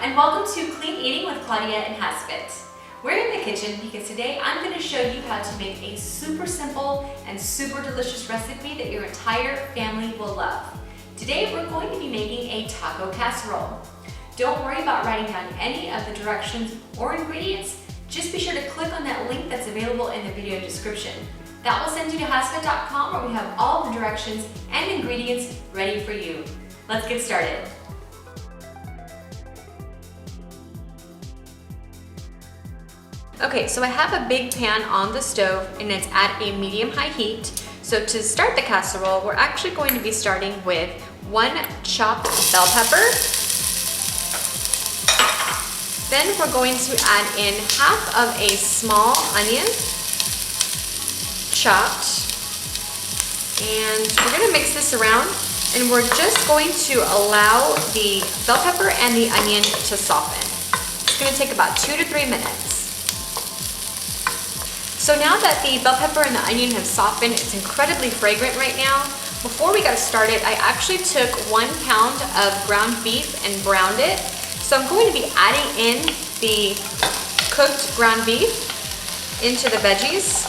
and welcome to Clean Eating with Claudia and HASfit. We're in the kitchen because today I'm going to show you how to make a super simple and super delicious recipe that your entire family will love. Today we're going to be making a taco casserole. Don't worry about writing down any of the directions or ingredients. Just be sure to click on that link that's available in the video description. That will send you to HASfit.com where we have all the directions and ingredients ready for you. Let's get started. Okay, so I have a big pan on the stove and it's at a medium-high heat. So to start the casserole, we're actually going to be starting with 1 chopped bell pepper. Then we're going to add in half of a small onion, chopped. And we're gonna mix this around and we're just going to allow the bell pepper and the onion to soften. It's gonna take about 2 to 3 minutes. So now that the bell pepper and the onion have softened, it's incredibly fragrant right now. Before we got started, I actually took 1 pound of ground beef and browned it. So I'm going to be adding in the cooked ground beef into the veggies.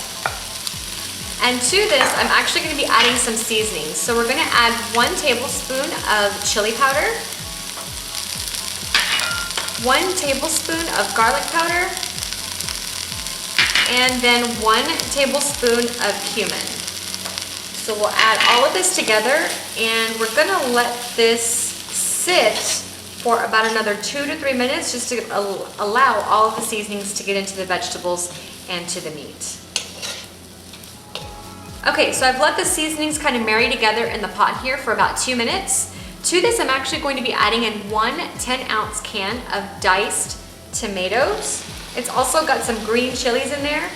And to this, I'm actually going to be adding some seasonings. So we're going to add 1 tablespoon of chili powder, 1 tablespoon of garlic powder, and then 1 tablespoon of cumin. So we'll add all of this together and we're gonna let this sit for about another 2 to 3 minutes just to allow all of the seasonings to get into the vegetables and to the meat. Okay, so I've let the seasonings kind of marry together in the pot here for about 2 minutes. To this, I'm actually going to be adding in 1 10-ounce can of diced tomatoes. It's also got some green chilies in there.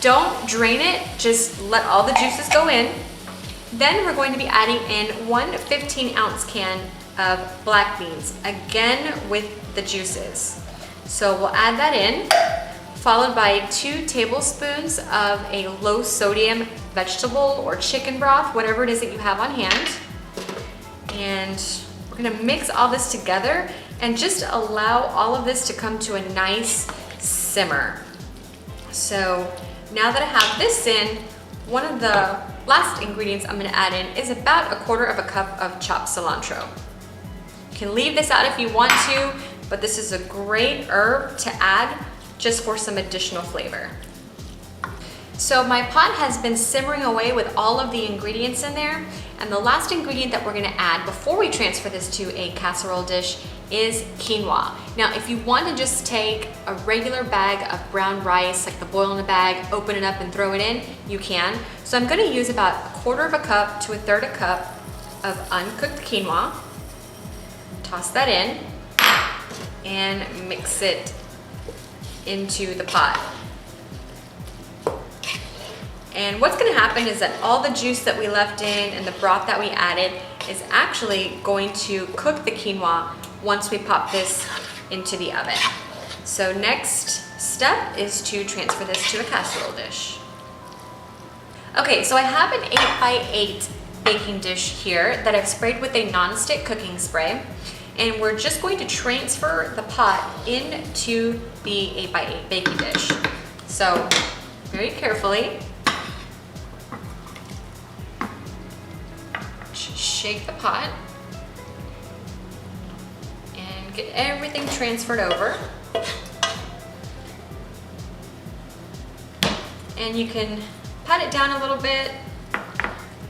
Don't drain it, just let all the juices go in. Then we're going to be adding in 1 15-ounce can of black beans, again with the juices. So we'll add that in, followed by 2 tablespoons of a low sodium vegetable or chicken broth, whatever it is that you have on hand. And we're gonna mix all this together and just allow all of this to come to a nice simmer. So now that I have this in, one of the last ingredients I'm going to add in is about 1/4 cup of chopped cilantro. You can leave this out if you want to, but this is a great herb to add just for some additional flavor. So my pot has been simmering away with all of the ingredients in there, and the last ingredient that we're going to add before we transfer this to a casserole dish is quinoa. Now, if you want to just take a regular bag of brown rice, like the boil in a bag, open it up and throw it in, you can. So I'm going to use about 1/4 cup to 1/3 cup of uncooked quinoa. Toss that in and mix it into the pot. And what's going to happen is that all the juice that we left in and the broth that we added is actually going to cook the quinoa once we pop this into the oven. So next step is to transfer this to a casserole dish. Okay, so I have an 8x8 baking dish here that I've sprayed with a non-stick cooking spray. And we're just going to transfer the pot into the 8x8 baking dish. So very carefully, shake the pot and get everything transferred over. And you can pat it down a little bit,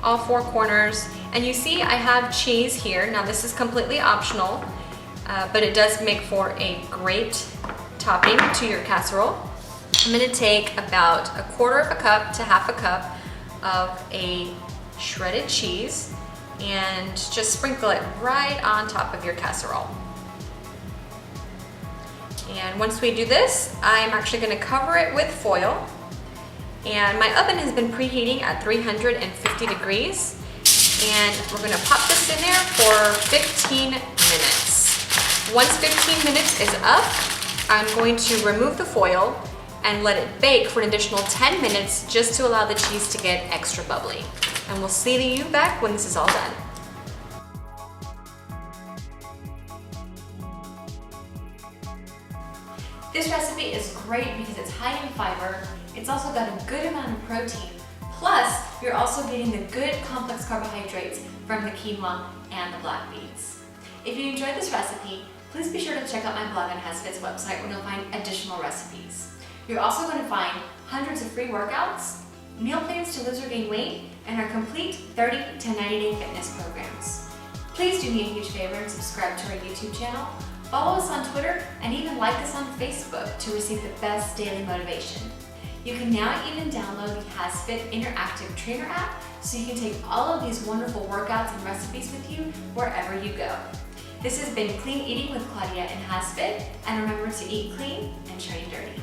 all 4 corners. And you see I have cheese here. Now this is completely optional, but it does make for a great topping to your casserole. I'm gonna take about 1/4 cup to 1/2 cup of a shredded cheese and just sprinkle it right on top of your casserole. And once we do this, I'm actually going to cover it with foil. And my oven has been preheating at 350 degrees. And we're going to pop this in there for 15 minutes. Once 15 minutes is up, I'm going to remove the foil and let it bake for an additional 10 minutes just to allow the cheese to get extra bubbly. And we'll see you back when this is all done. This recipe is great because it's high in fiber, it's also got a good amount of protein, plus you're also getting the good complex carbohydrates from the quinoa and the black beans. If you enjoyed this recipe, please be sure to check out my blog on HASfit's website where you'll find additional recipes. You're also going to find hundreds of free workouts, meal plans to lose or gain weight, and our complete 30 to 90-day fitness programs. Please do me a huge favor and subscribe to our YouTube channel, follow us on Twitter, and even like us on Facebook to receive the best daily motivation. You can now even download the HASfit Interactive Trainer app so you can take all of these wonderful workouts and recipes with you wherever you go. This has been Clean Eating with Claudia and HASfit, and remember to eat clean and train dirty.